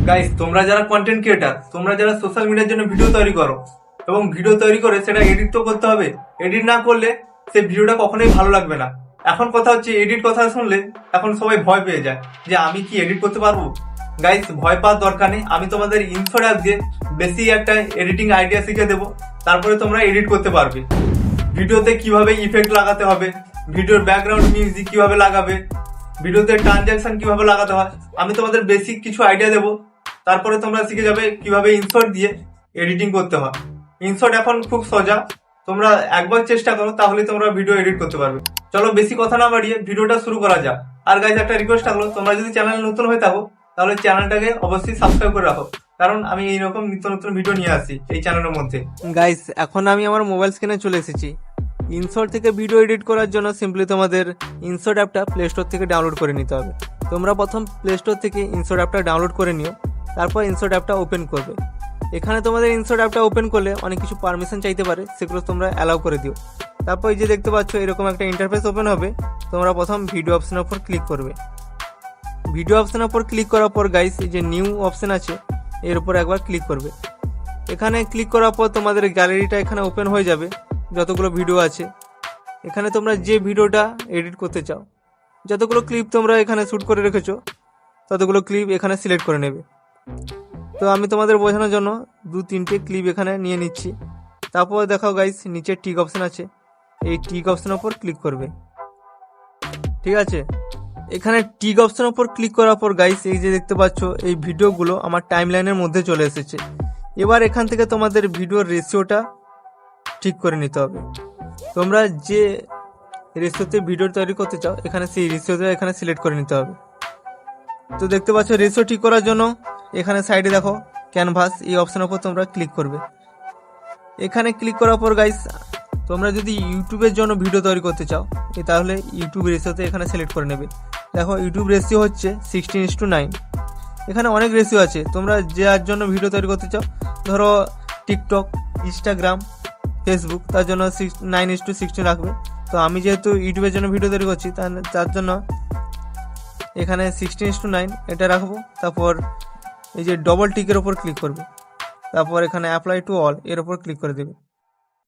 Guys, তোমরা যারা content creator, তোমরা যারা সোশ্যাল মিডিয়ার জন্য ভিডিও তৈরি করো এবং ভিডিও তৈরি করে সেটা এডিট তো করতে হবে। এডিট না করলে সেই ভিডিওটা কখনোই ভালো লাগবে না। এখন কথা হচ্ছে, এডিট কথা শুনলে এখন সবাই ভয় পেয়ে যায় যে আমি কি এডিট করতে পারবো। গাইস, ভয় পাওয়ার দরকার নেই। আমি তোমাদের ইনশট অ্যাপ দিয়ে বেশি একটা এডিটিং আইডিয়া শিখে দেবো, তারপরে তোমরা এডিট করতে পারবে। ভিডিওতে কিভাবে ইফেক্ট লাগাতে হবে, ভিডিওর ব্যাকগ্রাউন্ড মিউজিক কিভাবে লাগাবে, ভিডিওতে ট্রানজ্যাকশন কিভাবে লাগাতে হয়, আমি তোমাদের বেসিক কিছু আইডিয়া দেবো। তারপরে তোমরা শিখে যাবে কিভাবে ইনশট দিয়ে এডিটিং করতে হয়। ইনশট এখন খুব সোজা, তোমরা একবার চেষ্টা করো তাহলে তোমরা ভিডিও এডিট করতে পারবে। চলো বেশি কথা না বাড়িয়ে ভিডিওটা শুরু করা যাক। আর গাইজ, একটা রিকোয়েস্ট থাকলো, তোমরা যদি চ্যানেল নতুন হয়ে থাকো তাহলে চ্যানেলটাকে অবশ্যই সাবস্ক্রাইব করে রাখো, কারণ আমি এইরকম নিত্য নতুন ভিডিও নিয়ে আসি এই চ্যানেলের মধ্যে। গাইস, এখন আমি আমার মোবাইল স্ক্রিনে চলে এসেছি। ইনশট থেকে ভিডিও এডিট করার জন্য সিম্পলি তোমাদের ইনশট অ্যাপটা প্লে স্টোর থেকে ডাউনলোড করে নিতে হবে। তোমরা প্রথম প্লে স্টোর থেকে ইনশট অ্যাপটা ডাউনলোড করে নিও, তারপর ইনশট অ্যাপটা ওপেন করবে। এখানে তোমাদের ইনশট অ্যাপটা ওপেন করলে অনেক কিছু পারমিশন চাইতে পারে, সেগুলো তোমরা অ্যালাউ করে দিও। তারপর এই যে দেখতে পাচ্ছ এরকম একটা ইন্টারফেস ওপেন হবে। তোমরা প্রথম ভিডিও অপশনের উপর ক্লিক করবে। ভিডিও অপশনের উপর ক্লিক করার পর গাইস, এই যে নিউ অপশন আছে এর উপর একবার ক্লিক করবে। এখানে ক্লিক করার পর তোমাদের গ্যালারিটা এখানে ওপেন হয়ে যাবে, যতগুলো ভিডিও আছে। এখানে তোমরা যে ভিডিওটা এডিট করতে চাও, যতগুলো ক্লিপ তোমরা এখানে শ্যুট করে রেখেছো ততগুলো ক্লিপ এখানে সিলেক্ট করে নেবে। তো আমি তোমাদের বোঝানোর জন্য 2-3টে ক্লিপ এখানে নিয়ে নিচ্ছি। তারপর দেখাও গাইস, নিচে টিক অপশন আছে, এই টিক অপশনের উপর ক্লিক করবে। ঠিক আছে, এখানে টিক অপশনের উপর ক্লিক করার পর গাইস, এই যে দেখতে পাচ্ছ এই ভিডিওগুলো আমার টাইমলাইনের মধ্যে চলে এসেছে। এবার এখান থেকে তোমাদের ভিডিওর রেশিওটা ঠিক করে নিতে হবে। তোমরা যে রেশিওতে ভিডিও তৈরি করতে চাও এখানে সেই রেশিওটা এখানে সিলেক্ট করে নিতে হবে। তো দেখতে পাচ্ছ রেশিও ঠিক করার জন্য এখানে সাইডে দেখো ক্যানভাস, এই অপশনের উপর তোমরা ক্লিক করবে। এখানে ক্লিক করার পর গাইস, তোমরা যদি ইউটিউবের জন্য ভিডিও তৈরি করতে চাও তাহলে ইউটিউব রেশিওতে এখানে সিলেক্ট করে নেবে। দেখো ইউটিউব রেশিও হচ্ছে 16:9। এখানে অনেক রেশিও আছে, তোমরা যার জন্য ভিডিও তৈরি করতে চাও, ধরো টিকটক, ইনস্টাগ্রাম, ফেসবুক, তার জন্য 9:16 রাখবে। তো আমি যেহেতু ইউটিউবের জন্য ভিডিও তৈরি করছি তার জন্য এখানে 16:9 এটা রাখবো। তারপর এই যে ডবল টিকের ওপর ক্লিক করবে, তারপর এখানে অ্যাপ্লাই টু অল এর ওপর ক্লিক করে দেবে।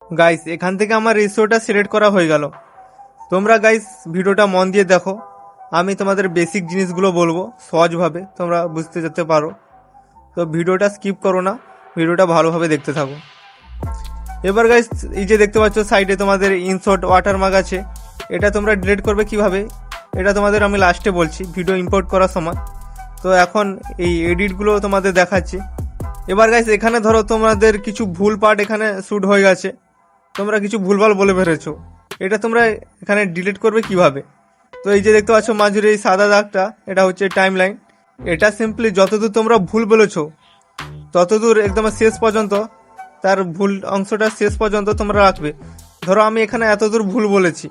গাইস, এখান থেকে আমার রেশিওটা সিলেক্ট করা হয়ে গেল। তোমরা গাইস ভিডিওটা মন দিয়ে দেখো, আমি তোমাদের বেসিক জিনিসগুলো বলবো সহজভাবে তোমরা বুঝতে যেতে পারো। তো ভিডিওটা স্কিপ করো না, ভিডিওটা ভালোভাবে দেখতে থাকো। এবার গাইস, এই যে দেখতে পাচ্ছ সাইডে তোমাদের ইনশট ওয়াটারমার্ক আছে, এটা তোমরা ডিলিট করবে কিভাবে এটা তোমাদের আমি লাস্টে বলছি ভিডিও ইম্পোর্ট করার সময়। তো এখন এই এডিটগুলো তোমাদের দেখাচ্ছি। এবার গাইস, এখানে ধরো তোমাদের কিছু ভুল পার্ট এখানে শ্যুট হয়ে গেছে, তোমরা কিছু ভুলভাল বলে ফেলেছো, এটা তোমরা এখানে ডিলিট করবে কিভাবে। তো এই যে দেখতে পাচ্ছ মাঝুরে এই সাদা দাগটা, এটা হচ্ছে টাইমলাইন। এটা সিম্পলি যতদূর তোমরা ভুল বলেছো ততদূর একদম শেষ পর্যন্ত, তার ভুল অংশটা শেষ পর্যন্ত তোমরা রাখবে। ধরো আমি এখানে এতদূর ভুল বলেছি,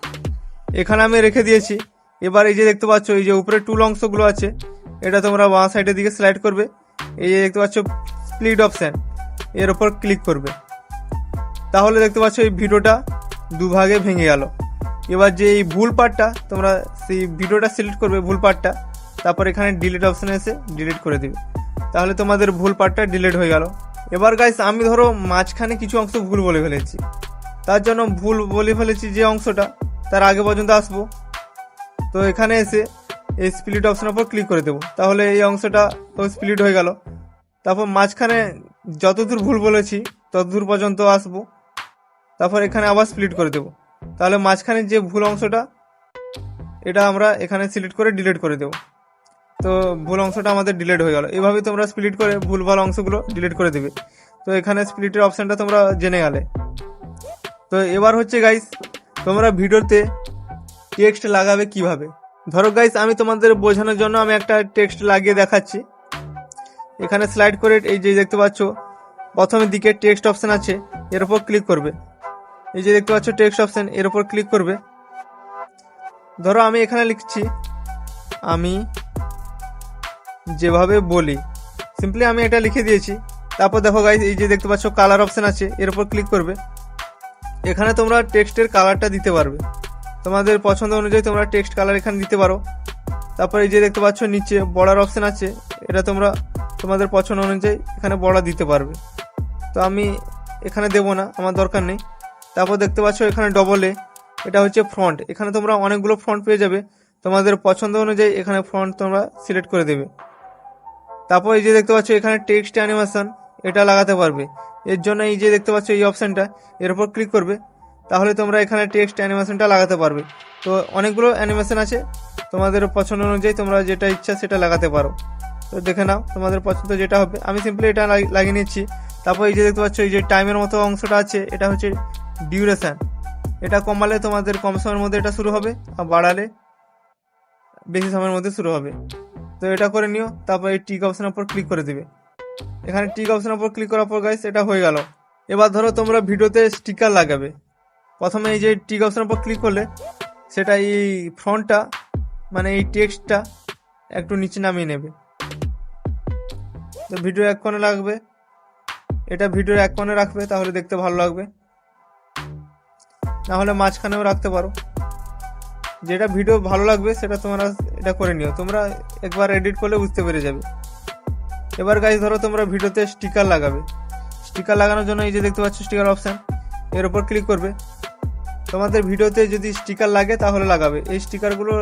এখানে আমি রেখে দিয়েছি। এবার এই যে দেখতে পাচ্ছ এই যে উপরে টুল অংশগুলো আছে, এটা তোমরা বাঁ সাইডের দিকে স্লাইড করবে। এই যে দেখতে পাচ্ছ স্প্লিট অপশন, এর ওপর ক্লিক করবে। তাহলে দেখতে পাচ্ছ এই ভিডিওটা দুভাগে ভেঙে গেল। এবার যে এই ভুল পার্টটা তোমরা সেই ভিডিওটা সিলেক্ট করবে, ভুল পার্টটা, তারপর এখানে ডিলিট অপশনে এসে ডিলিট করে দেবে। তাহলে তোমাদের ভুল পার্টটা ডিলিট হয়ে গেল। এবার গাইস, আমি ধরো মাঝখানে কিছু অংশ ভুল বলে ফেলেছি, তার জন্য ভুল বলে ফেলেছি যে অংশটা, তার আগে পর্যন্ত আসবো। তো এখানে এসে এই স্প্লিট অপশনের উপর ক্লিক করে দেবো, তাহলে এই অংশটা তো স্প্লিট হয়ে গেল। তারপর মাঝখানে যতদূর ভুল বলেছি ততদূর পর্যন্ত আসবো, তারপর এখানে আবার স্প্লিট করে দেবো। তাহলে মাঝখানে যে ভুল অংশটা এটা আমরা এখানে সিলেক্ট করে ডিলিট করে দেবো। তো ভুল অংশটা আমাদের ডিলিট হয়ে গেল। এভাবে তোমরা স্প্লিট করে ভুলভাল অংশগুলো ডিলিট করে দেবে। তো এখানে স্প্লিটের অপশানটা তোমরা জেনে গেলে। তো এবার হচ্ছে গাইস, তোমরা ভিডিওতে টেক্সট লাগাবে কিভাবে। ধরো গাইস, আমি তোমাদের বোঝানোর জন্য আমি একটা টেক্সট লাগিয়ে দেখাচ্ছি। এখানে স্লাইড করে এই যে দেখতে পাচ্ছ প্রথমের দিকে টেক্সট অপশন আছে, এর উপর ক্লিক করবে। এই যে দেখতে পাচ্ছ টেক্সট অপশন, এর উপর ক্লিক করবে। ধরো আমি এখানে লিখছি আমি যেভাবে বলি, সিম্পলি আমি এটা লিখে দিয়েছি। তারপর দেখো গাইস, এই যে দেখতে পাচ্ছ কালার অপশন আছে, এর উপর ক্লিক করবে। এখানে তোমরা টেক্সটের কালারটা দিতে পারবে, তোমাদের পছন্দ অনুযায়ী তোমরা টেক্সট কালার এখানে দিতে পারো। তারপর এই যে দেখতে পাচ্ছ নিচে বর্ডার অপশন আছে, এটা তোমরা তোমাদের পছন্দ অনুযায়ী এখানে বর্ডার দিতে পারবে। তো আমি এখানে দেবো না, আমার দরকার নেই। তারপর দেখতে পাচ্ছ এখানে ডবল এ, এটা হচ্ছে ফ্রন্ট। এখানে তোমরা অনেকগুলো ফ্রন্ট পেয়ে যাবে, তোমাদের পছন্দ অনুযায়ী এখানে ফ্রন্ট তোমরা সিলেক্ট করে দেবে। তারপর এই যে দেখতে পাচ্ছ এখানে টেক্সট অ্যানিমেশন, এটা লাগাতে পারবে। এর জন্য এই যে দেখতে পাচ্ছ এই অপশানটা, এর উপর ক্লিক করবে, তাহলে তোমরা এখানে টেক্সট অ্যানিমেশনটা লাগাতে পারবে। তো অনেকগুলো অ্যানিমেশন আছে, তোমাদের পছন্দ অনুযায়ী তোমরা যেটা ইচ্ছা সেটা লাগাতে পারো। তো দেখে নাও তোমাদের পছন্দ যেটা হবে। আমি সিম্পলি এটা লাগিয়ে নিচ্ছি। তারপর এই যে দেখতে পাচ্ছ এই যে টাইমের মতো অংশটা আছে, এটা হচ্ছে ডিউরেশন। এটা কমালে তোমাদের কম সময়ের মধ্যে এটা শুরু হবে, আর বাড়ালে বেশি সময়ের মধ্যে শুরু হবে। তো এটা করে নিও। তারপর এই টিক অপশনের উপর ক্লিক করে দিবে। এখানে টিক অপশনের উপর ক্লিক করার পর গাইস এটা হয়ে গেল। এবার ধরো তোমরা ভিডিওতে স্টিকার লাগাবে। প্রথমে এই যে টিক অপশনের উপর ক্লিক করলে সেটা এই ফ্রন্টটা মানে এই টেক্সটটা একটু নিচে নামিয়ে নেবে। তো ভিডিও এক কোণে লাগবে, এটা ভিডিওর এক কোণে রাখবে, তাহলে দেখতে ভালো লাগবে। না হলে মাঝখানেও রাখতে পারো, যেটা ভিডিও ভালো লাগবে সেটা তোমরা এটা করে নিও। তোমরা একবার এডিট করলে বুঝতে পেরে যাবে। এবার গাইস ধরো তোমরা ভিডিওতে স্টিকার লাগাবে। স্টিকার লাগানোর জন্য এই যে দেখতে পাচ্ছ স্টিকার অপশান, এর উপর ক্লিক করবে। তোমাদের ভিডিওতে যদি স্টিকার লাগে তাহলে লাগাবে। এই স্টিকারগুলো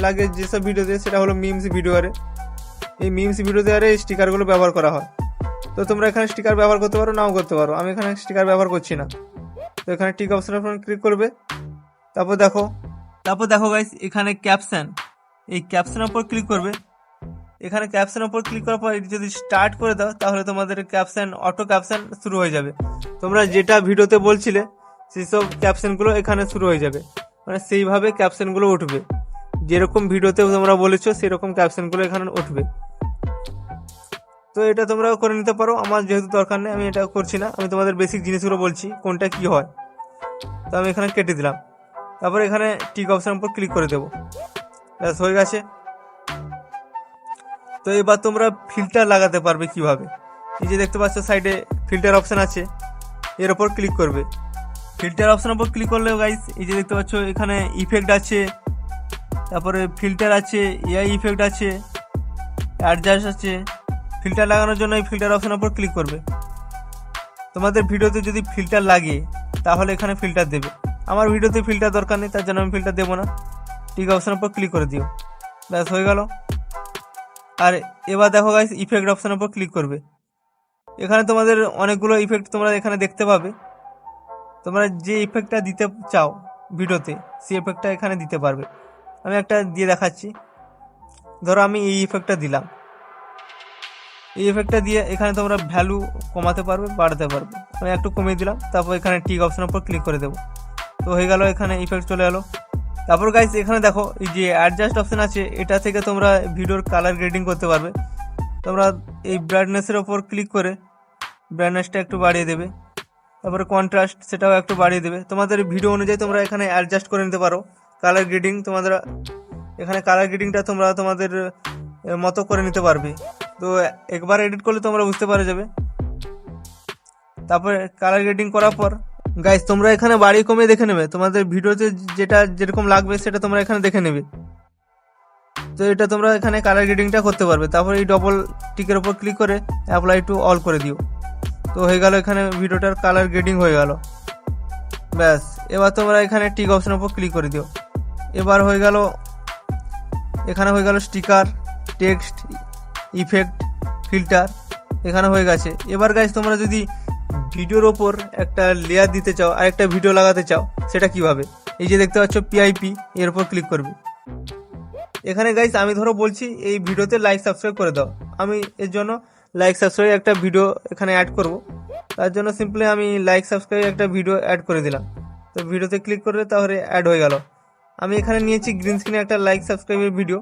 লাগে যেসব ভিডিওতে, সেটা হলো মিমস ভিডিওরে। এই মিমস ভিডিওতে এই স্টিকারগুলো ব্যবহার করা হয়। তো তোমরা এখানে স্টিকার ব্যবহার করতে পারো, নাও করতে পারো। আমি এখানে স্টিকার ব্যবহার করছি না। তো এখানে টিক অপশনের উপর ক্লিক করবে। তারপর দেখো গাইস এখানে ক্যাপশন, এই ক্যাপশনের উপর ক্লিক করবে। এখানে ক্যাপশনের উপর ক্লিক করার পর যদি স্টার্ট করে দাও, তাহলে তোমাদের ক্যাপশন অটো ক্যাপশন শুরু হয়ে যাবে। তোমরা যেটা ভিডিওতে বলছিলে সেই সব ক্যাপশনগুলো এখানে শুরু হয়ে যাবে, মানে সেইভাবে ক্যাপশনগুলো উঠবে। যেরকম ভিডিওতে তোমরা বলেছো সেরকম ক্যাপশনগুলো এখানে উঠবে। তো এটা তোমরা করে নিতে পারো। আমার যেহেতু দরকার নেই, আমি এটা করছি না। আমি তোমাদের বেসিক জিনিসগুলো বলছি কোনটা কি হয়। তো আমি এখানে কেটে দিলাম। তারপর এখানে টিক অপশনের উপর ক্লিক করে দেবো। ব্যাস হয়ে গেছে। তো এবার তোমরা ফিল্টার লাগাতে পারবে কিভাবে। এই যে দেখতে পাচ্ছ সাইডে ফিল্টার অপশন আছে, এর উপর ক্লিক করবে। ফিল্টার অপশনের উপর ক্লিক করলে গাইস এই যে দেখতে পাচ্ছ এখানে ইফেক্ট আছে, তারপরে ফিল্টার আছে, এআই ইফেক্ট আছে, অ্যাডজাস্ট আছে। ফিল্টার লাগানোর জন্য এই ফিল্টার অপশনের উপর ক্লিক করবে। তোমাদের ভিডিওতে যদি ফিল্টার লাগে তাহলে এখানে ফিল্টার দেবে। আমার ভিডিওতে ফিল্টার দরকার নেই, তার জন্য আমি ফিল্টার দেবো না। টিক অপশনের উপর ক্লিক করে দিও, ব্যাস হয়ে গেল। আর এবার দেখো গাইস ইফেক্ট অপশনের উপর ক্লিক করবে। এখানে তোমাদের অনেকগুলো ইফেক্ট তোমরা এখানে দেখতে পাবে। তোমরা যে ইফেক্টটা দিতে চাও ভিডিওতে সেই ইফেক্টটা এখানে দিতে পারবে। আমি একটা দিয়ে দেখাচ্ছি। ধরো আমি এই ইফেক্টটা দিলাম। এই ইফেক্টটা দিয়ে এখানে তোমরা ভ্যালু কমাতে পারবে, বাড়াতে পারবে। আমি একটু কমিয়ে দিলাম। তারপর এখানে টিক অপশনের উপর ক্লিক করে দেবো। তো হয়ে গেল, এখানে ইফেক্ট চলে এলো। তারপর গাইস এখানে দেখো এই যে অ্যাডজাস্ট অপশন আছে, এটা থেকে তোমরা ভিডিওর কালার গ্রেডিং করতে পারবে। তোমরা এই ব্রাইটনেসের ওপর ক্লিক করে ব্রাইটনেসটা একটু বাড়িয়ে দেবে। তারপরে কন্ট্রাস্ট সেটাও একটু বাড়িয়ে দেবে। তোমাদের ভিডিও অনুযায়ী তোমরা এখানে অ্যাডজাস্ট করে নিতে পারো। কালার গ্রেডিং তোমাদের এখানে কালার গ্রেডিংটা তোমরা তোমাদের মতো করে নিতে পারবে। তো একবার এডিট করলে তোমরা বুঝতে পারে যাবে। তারপরে কালার গ্রেডিং করার পর গাইস তোমরা এখানে বাড়ি কমিয়ে দেখে নেবে। তোমাদের ভিডিওতে যেটা যেরকম লাগবে সেটা তোমরা এখানে দেখে নেবে। তো এটা তোমরা এখানে কালার গ্রেডিংটা করতে পারবে। তারপরে এই ডবল টিকের উপর ক্লিক করে অ্যাপ্লাই টু অল করে দিও। তো হয়ে গেল, এখানে ভিডিওটার কালার গ্রেডিং হয়ে গেল। ব্যাস এবার তোমরা এখানে টিক অপশনের উপর ক্লিক করে দিও। এবার হয়ে গেল, এখানে হয়ে গেল স্টিকার, টেক্সট, ইফেক্ট, ফিল্টার এখানে হয়ে গেছে। এবার গাইস তোমরা যদি ভিডিওর ওপর একটা লেয়ার দিতে চাও আর একটা ভিডিও লাগাতে চাও, সেটা কিভাবে? এই যে দেখতে পাচ্ছ পিআইপি, এর উপর ক্লিক করবে। এখানে গাইস আমি ধরো বলছি এই ভিডিওতে লাইক সাবস্ক্রাইব করে দাও। আমি এর জন্য লাইক সাবস্ক্রাইব একটা ভিডিও এখানে অ্যাড করব। তার জন্য সিম্পলি আমি লাইক সাবস্ক্রাইব একটা ভিডিও অ্যাড করে দিলাম। তো ভিডিওতে ক্লিক করলে তাহলে অ্যাড হয়ে গেল। আমি এখানে নিয়েছি গ্রিন স্ক্রিনে একটা লাইক সাবস্ক্রাইবের ভিডিও।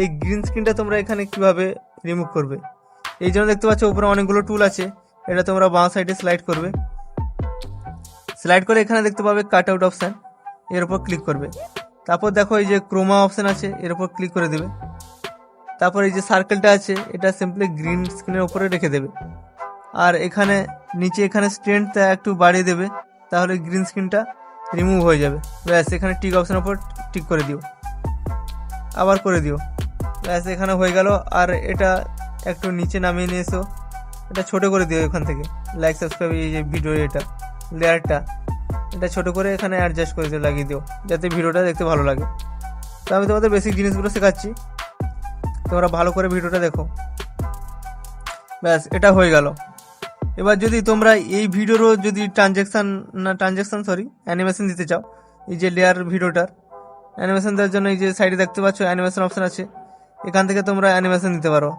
এই গ্রিন স্ক্রিনটা তোমরা এখানে কিভাবে রিমুভ করবে, এই জন্য দেখতে পাচ্ছ উপরে অনেকগুলো টুল আছে। এটা তোমরা বাঁ সাইডে স্লাইড করবে। স্লাইড করে এখানে দেখতে পাবে কাট আউট অপশান, এর উপর ক্লিক করবে। তারপর দেখো এই যে ক্রোমা অপশান আছে, এর উপর ক্লিক করে দেবে। তারপর এই যে সার্কেলটা আছে, এটা সিম্পলি গ্রিন স্ক্রিনের উপরে রেখে দেবে। আর এখানে নিচে এখানে স্ট্রেন্থটা একটু বাড়িয়ে দেবে, তাহলে গ্রিন স্ক্রিনটা রিমুভ হয়ে যাবে। ব্যাস এখানে টিক অপশানের উপর টিক করে দিও, আবার করে দিও। ব্যাস এখানে হয়ে গেল। আর এটা একটু নিচে নামিয়ে নিয়ে এসো, এটা ছোট করে দিও এখান থেকে। লাইক সাবস্ক্রাইব এই যে ভিডিও এটা লেয়ারটা এটা ছোট করে এখানে অ্যাডজাস্ট করে দিও, লাগিয়ে দিও যাতে ভিডিওটা দেখতে ভালো লাগে। তো আমি তোমাদের বেসিক জিনিসগুলো শেখাচ্ছি, তোমরা ভালো করে ভিডিওটা দেখো। ব্যাস এটা হয়ে গেল। এবার যদি তোমরা এই ভিডিওরও যদি অ্যানিমেশন দিতে চাও, এই যে লেয়ার ভিডিওটার অ্যানিমেশন দেওয়ার জন্য এই যে সাইডে দেখতে পাচ্ছ অ্যানিমেশন অপশন আছে, এখান থেকে তোমরা অ্যানিমেশন দিতে পারো,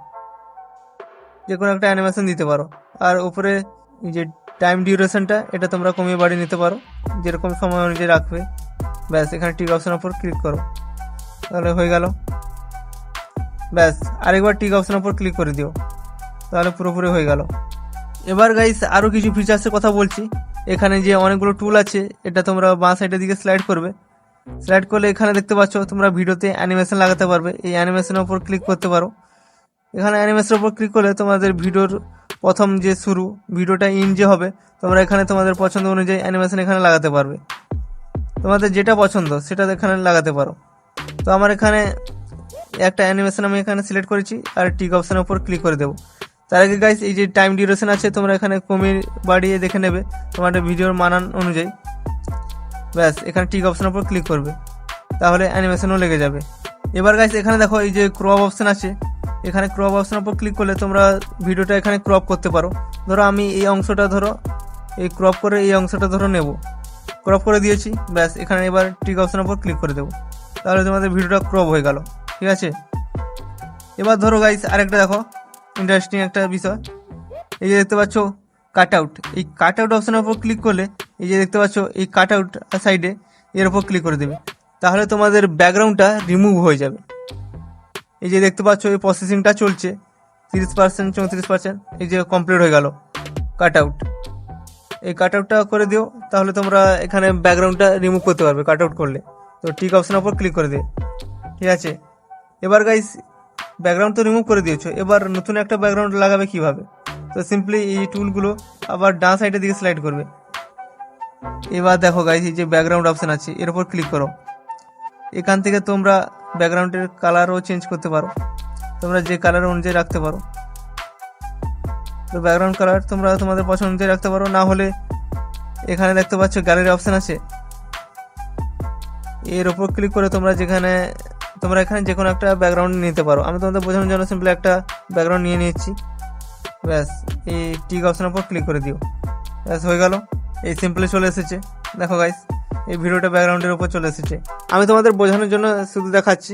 যে কোনো একটা অ্যানিমেশন দিতে পারো। আর উপরে এই যে টাইম ডিউরেশনটা এটা তোমরা কমিয়ে বাড়িয়ে নিতে পারো, যেরকম সময় অনুযায়ী রাখবে। ব্যাস এখানে টিক অপশনের উপর ক্লিক করো, তাহলে হয়ে গেল। ব্যাস আরেকবার টিক অপশনের উপর ক্লিক করে দিও, তাহলে পুরোপুরি হয়ে গেল। এবার গাইস আরও কিছু ফিচার্সের কথা বলছি। এখানে যে অনেকগুলো টুল আছে, এটা তোমরা বাঁ সাইডের দিকে স্লাইড করবে। স্লাইড করলে এখানে দেখতে পাচ্ছ তোমরা ভিডিওতে অ্যানিমেশন লাগাতে পারবে, এই অ্যানিমেশনের উপর ক্লিক করতে পারো। এখানে অ্যানিমেশনের উপর ক্লিক করলে তোমাদের ভিডিওর প্রথম যে শুরু, ভিডিওটা ইন যে হবে, তোমরা এখানে তোমাদের পছন্দ অনুযায়ী অ্যানিমেশন এখানে লাগাতে পারবে। তোমাদের যেটা পছন্দ সেটা এখানে লাগাতে পারো। তো আমার এখানে একটা অ্যানিমেশন আমি এখানে সিলেক্ট করেছি, আর টিক অপশনের উপর ক্লিক করে দেবো। তার আগে গাইস এই যে টাইম ডিউরেশন আছে, তোমরা এখানে কমিয়ে বাড়িয়ে দেখে নেবে তোমাদের ভিডিওর মানান অনুযায়ী। ব্যাস এখানে টিক অপশনের উপর ক্লিক করবে, তাহলে অ্যানিমেশনও লেগে যাবে। এবার গাইস এখানে দেখো এই যে ক্রপ অপশন আছে, এখানে ক্রপ অপশনের উপর ক্লিক করলে তোমরা ভিডিওটা এখানে ক্রপ করতে পারো। ধরো আমি এই অংশটা এই ক্রপ করে এই অংশটা নেব, ক্রপ করে দিয়েছি। ব্যাস এখানে এবার টিক অপশনের উপর ক্লিক করে দেবো, তাহলে তোমাদের ভিডিওটা ক্রপ হয়ে গেল। ঠিক আছে, এবার ধরো গাইস আরেকটা দেখো ইন্টারেস্টিং একটা বিষয়। এই যে দেখতে পাচ্ছ কাট আউট, এই কাট আউট অপশনের উপর ক্লিক করলে এই যে দেখতে পাচ্ছ এই কাট আউট সাইডে এর উপর ক্লিক করে দেবে, তাহলে তোমাদের ব্যাকগ্রাউন্ডটা রিমুভ হয়ে যাবে। এই যে দেখতে পাচ্ছ এই প্রসেসিংটা চলছে 30%, 34%, এই যে কমপ্লিট হয়ে গেল কাট আউট। এই কাট আউটটা করে দিও, তাহলে তোমরা এখানে ব্যাকগ্রাউন্ডটা রিমুভ করতে পারবে কাট আউট করলে। তো টিক অপশনের উপর ক্লিক করে দিও। ঠিক আছে, এবার গাইস ব্যাকগ্রাউন্ড তো রিমুভ করে দিয়েছো, এবার নতুন একটা ব্যাকগ্রাউন্ড লাগাবে কিভাবে? তো সিম্পলি এই টুলগুলো আবার ডান সাইডের দিকে স্লাইড করবে। এবার দেখো গাইস এই যে ব্যাকগ্রাউন্ড অপশন আছে, এর উপর ক্লিক করো। এখান থেকে তোমরা ব্যাকগ্রাউন্ডের কালারও চেঞ্জ করতে পারো, তোমরা যে কালার অনুযায়ী রাখতে পারো। তো ব্যাকগ্রাউন্ড কালার তোমরা তোমাদের পছন্দ অনুযায়ী রাখতে পারো, না হলে এখানে দেখতে পাচ্ছ গ্যালারি অপশন আছে, এর উপর ক্লিক করে তোমরা এখানে যে কোনো একটা ব্যাকগ্রাউন্ড নিতে পারো। আমি তোমাদের বোঝানোর জন্য সিম্পলি একটা ব্যাকগ্রাউন্ড নিয়ে নিচ্ছি। ব্যাস এই টিক অপশনের উপর ক্লিক করে দিও, ব্যাস হয়ে গেল। এই সিম্পলি চলে এসেছে। দেখো গাইস এই ভিডিওটা ব্যাকগ্রাউন্ডের উপর চলে এসেছে। আমি তোমাদের বোঝানোর জন্য শুধু দেখাচ্ছি,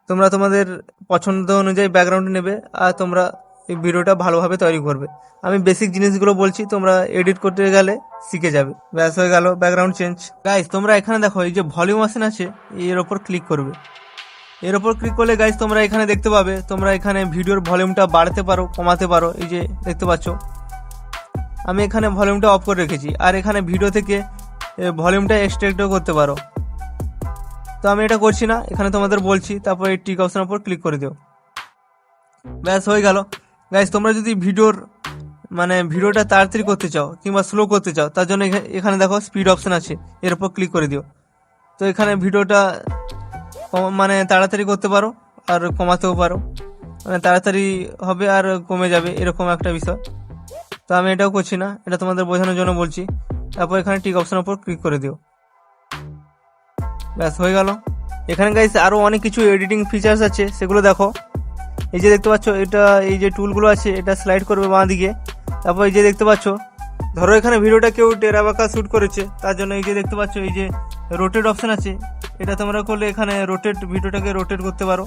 তোমরা তোমাদের পছন্দ অনুযায়ী ব্যাকগ্রাউন্ড নেবে আর তোমরা এই ভিডিওটা ভালোভাবে তৈরি করবে। আমি বেসিক জিনিসগুলো বলছি, তোমরা এডিট করতে গেলে শিখে যাবে। ব্যাস হয়ে গেল ব্যাকগ্রাউন্ড চেঞ্জ। গাইস তোমরা এখানে দেখো এই যে ভলিউম অপশন আছে, এর উপর ক্লিক করবে। এর উপর ক্লিক করলে গাইস তোমরা এখানে দেখতে পাবে তোমরা এখানে ভিডিওর ভলিউমটা বাড়াতে পারো, কমাতে পারো। এই যে দেখতে পাচ্ছ আমি এখানে ভলিউমটা অফ করে রেখেছি, আর এখানে ভিডিও থেকে ভলিউমটা এক্সট্রাক্টও করতে পারো। তো আমি এটা করছি না, এখানে তোমাদের বলছি। তারপর এই টিক অপশনের উপর ক্লিক করে দিও, ব্যাস হয়ে গেল। গাইস তোমরা যদি ভিডিওটা তাড়াতাড়ি করতে চাও কিংবা স্লো করতে চাও, তার জন্য এখানে দেখো স্পিড অপশন আছে, এর উপর ক্লিক করে দিও। তো এখানে ভিডিওটা তাড়াতাড়ি করতে পারো আর কমাতেও পারো, তাড়াতাড়ি হবে আর কমে যাবে, এরকম একটা বিষয়। তো আমি এটাও করছি না, এটা তোমাদের বোঝানোর জন্য বলছি। তারপর এখানে টিক অপশনের উপর ক্লিক করে দিও, ব্যাস হয়ে গেল। এখানে গাইস আরো অনেক কিছু এডিটিং ফিচার্স আছে, সেগুলো দেখো। এই যে দেখতে পাচ্ছ এই যে টুলগুলো আছে, এটা স্লাইড করবে বাঁ দিকে। তারপর এই যে দেখতে পাচ্ছ, ধরো এখানে ভিডিওটা কেউ টেরা বাঁকা শুট করেছে, তার জন্য এই যে দেখতে পাচ্ছ এই যে রোটেট অপশন আছে, এটা তোমরা করলে এখানে ভিডিওটাকে রোটেট করতে পারো।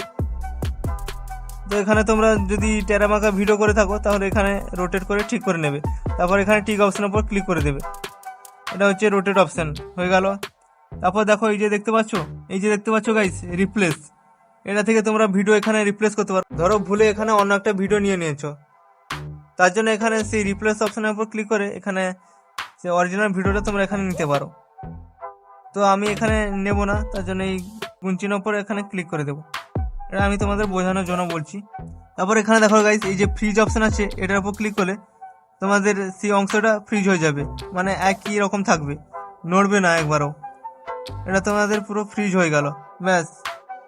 তো এখানে তোমরা যদি টেরা বাঁকা ভিডিও করে থাকো, তাহলে এখানে রোটেট করে ঠিক করে নেবে। তারপর এখানে টিক অপশনের উপর ক্লিক করে দেবে, এটা হচ্ছে রোটেট অপশন হয়ে গেল। তারপর দেখো এই যে দেখতে পাচ্ছ গাইস রিপ্লেস, এটা থেকে তোমরা ভিডিও এখানে রিপ্লেস করতে পারো। ধরো ভুলে এখানে অন্য একটা ভিডিও নিয়ে নিয়েছো, তার জন্য এখানে সেই রিপ্লেস অপশনের উপর ক্লিক করে এখানে সেই অরিজিনাল ভিডিওটা তোমরা এখানে নিতে পারো। তো আমি এখানে নেব না, তার জন্য এই গুণচিহ্নের উপর এখানে ক্লিক করে দেবো। এটা আমি তোমাদের বোঝানোর জন্য বলছি। তারপর এখানে দেখো গাইস এই যে ফ্রিজ অপশন আছে, এটার উপর ক্লিক করলে তোমাদের সেই অংশটা ফ্রিজ হয়ে যাবে, একই রকম থাকবে, নড়বে না একবারও। এটা তোমাদের পুরো ফ্রিজ হয়ে গেল, ব্যাস।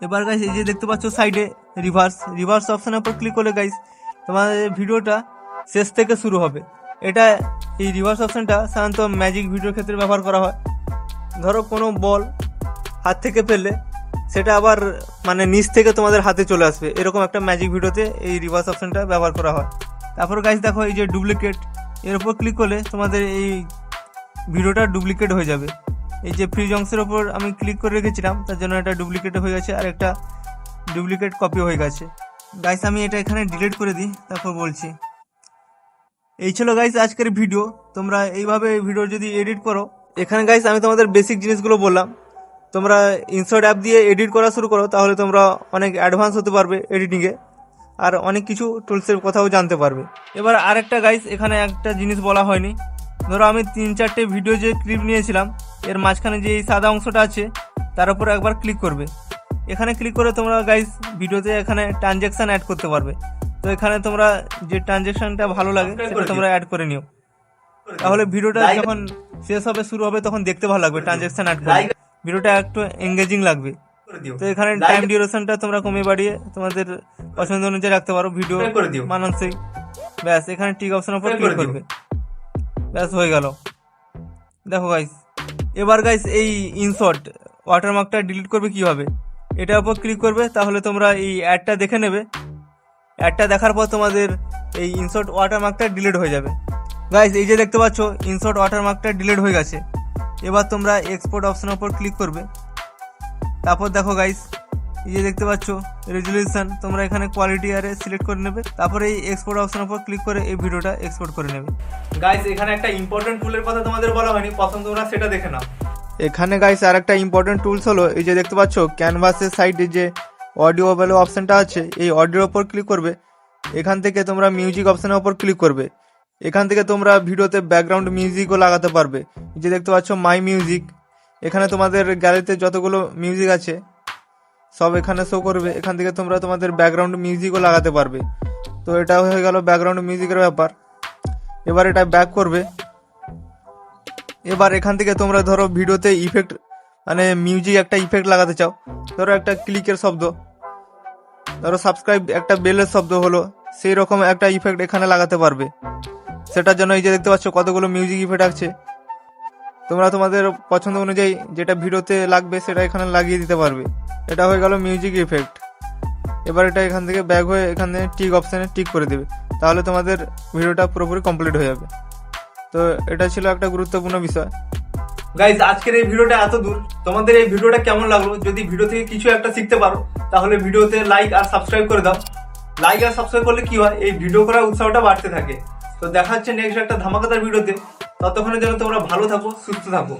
এবার গাইস এই যে দেখতে পাচ্ছ সাইডে রিভার্স অপশনের উপর ক্লিক করলে গাইস তোমাদের ভিডিওটা শেষ থেকে শুরু হবে। এটা এই রিভার্স অপশনটা সাধারণত ম্যাজিক ভিডিওর ক্ষেত্রে ব্যবহার করা হয়। ধরো কোনো বল হাত থেকে ফেললে সেটা আবার মানে নিচ থেকে তোমাদের হাতে চলে আসবে, এরকম একটা ম্যাজিক ভিডিওতে এই রিভার্স অপশনটা ব্যবহার করা হয়। তারপর গাইস দেখো এই যে ডুপ্লিকেট, এর উপর ক্লিক করলে তোমাদের এই ভিডিওটা ডুপ্লিকেট হয়ে যাবে। এই যে ফ্রিজ অংশের ওপর আমি ক্লিক করে রেখেছিলাম, তার জন্য এটা ডুপ্লিকেট হয়ে গেছে আর একটা ডুপ্লিকেট কপি হয়ে গেছে। গাইস আমি এটা এখানে ডিলিট করে দিই, তারপর বলছি। এই ছিল গাইস আজকের ভিডিও। তোমরা এইভাবে ভিডিও যদি এডিট করো, এখানে গাইস আমি তোমাদের বেসিক জিনিসগুলো বললাম, তোমরা ইনসার্ট অ্যাপ দিয়ে এডিট করা শুরু করো, তাহলে তোমরা অনেক অ্যাডভান্স হতে পারবে এডিটিংয়ে, আর অনেক কিছু টুলসের কথাও জানতে পারবে। এবার আরেকটা গাইস এখানে একটা জিনিস বলা হয়নি, ধরো আমি 3-4টে ভিডিও যে ক্লিপ নিয়েছিলাম, এর মাঝখানে যে এই সাদা অংশটা আছে তার উপর একবার ক্লিক করবে। এখানে ক্লিক করে তোমরা গাইস ভিডিওতে এখানে ট্রানজ্যাকশন অ্যাড করতে পারবে। তো এখানে তোমরা যে ট্রানজ্যাকশনটা ভালো লাগে সেটা তোমরা অ্যাড করে নিও, তাহলে ভিডিওটা যখন শেষ হবে শুরু হবে তখন দেখতে ভালো লাগবে। ট্রানজ্যাকশন অ্যাড করে ভিডিওটা একটু এঙ্গেজিং লাগবে। তো এখানে টাইম ডিউরেশনটা তোমরা কমিয়ে বাড়িয়ে তোমাদের পছন্দ অনুযায়ী রাখতে পারো, ভিডিও মানানসই। ব্যাস এখানে টিক অপশনের উপর ক্লিক করবে, ব্যাস হয়ে গেল। দেখো গাইস, এবার গাইস এই ইনসার্ট ওয়াটারমার্কটা ডিলিট করবে কিভাবে, এটার উপর ক্লিক করবে, তাহলে তোমরা এই অ্যাডটা দেখে নেবে। অ্যাডটা দেখার পর তোমাদের এই ইনসার্ট ওয়াটারমার্কটা ডিলিট হয়ে যাবে। গাইস এই যে দেখতে পাচ্ছ ইনসার্ট ওয়াটারমার্কটা ডিলিট হয়ে গেছে। এবার তোমরা এক্সপোর্ট অপশনের উপর ক্লিক করবে। তারপর দেখো গাইস এই যে দেখতে পাচ্ছ রেজুলেশন, তোমরা এখানে কোয়ালিটি আরে সিলেক্ট করে নেবে। তারপরে এই এক্সপোর্ট অপশনের উপর ক্লিক করে এই ভিডিওটা এক্সপোর্ট করে নেবে। গাইস এখানে একটা ইম্পর্টেন্ট টুলের কথা তোমাদের বলা হয়নি, প্রথম তোমরা সেটা দেখে নাও। এখানে গাইস আর একটা ইম্পর্টেন্ট টুলস হলো এই যে দেখতে পাচ্ছ ক্যানভাসের সাইডে যে অডিও ভ্যালু অপশনটা আছে, এই অডিওর উপর ক্লিক করবে। এখান থেকে তোমরা মিউজিক অপশনের উপর ক্লিক করবে। এখান থেকে তোমরা ভিডিওতে ব্যাকগ্রাউন্ড মিউজিকও লাগাতে পারবে। এই যে দেখতে পাচ্ছ মাই মিউজিক, এখানে তোমাদের গ্যালারিতে যতগুলো মিউজিক আছে সব এখানে শো করবে। এখান থেকে তোমরা তোমাদের ব্যাকগ্রাউন্ড মিউজিকও লাগাতে পারবে। তো এটা হয়ে গেল ব্যাকগ্রাউন্ড মিউজিকের ব্যাপার। এবার এটা ব্যাক করবে। এবার এখান থেকে তোমরা ধরো ভিডিওতে ইফেক্ট মানে মিউজিক একটা ইফেক্ট লাগাতে চাও, ধরো একটা ক্লিকের শব্দ, ধরো সাবস্ক্রাইব একটা বেলের শব্দ হলো, সেই রকম একটা ইফেক্ট এখানে লাগাতে পারবে। সেটার জন্য এই যে দেখতে পাচ্ছ কতগুলো মিউজিক ইফেক্ট আছে, তোমরা তোমাদের পছন্দ অনুযায়ী যেটা ভিডিওতে লাগবে সেটা এখানে লাগিয়ে দিতে পারবে। এটা হয়ে গেল মিউজিক ইফেক্ট। এবার এটা এখান থেকে ব্যাক হয়ে এখানে টিক অপশানে টিক করে দেবে, তাহলে তোমাদের ভিডিওটা পুরোপুরি কমপ্লিট হয়ে যাবে। তো এটা ছিল একটা গুরুত্বপূর্ণ বিষয়। গাইজ আজকের এই ভিডিওটা এত দূর, তোমাদের এই ভিডিওটা কেমন লাগলো? যদি ভিডিও থেকে কিছু একটা শিখতে পারো তাহলে ভিডিওতে লাইক আর সাবস্ক্রাইব করে দাও। লাইক আর সাবস্ক্রাইব করলে কি হয়, এই ভিডিও করার উৎসাহটা বাড়তে থাকে। তো দেখা হচ্ছে নেক্সট একটা ধামাকাদার ভিডিওতে। ততক্ষণের জন্য তোমরা ভালো থাকো, সুস্থ থাকো।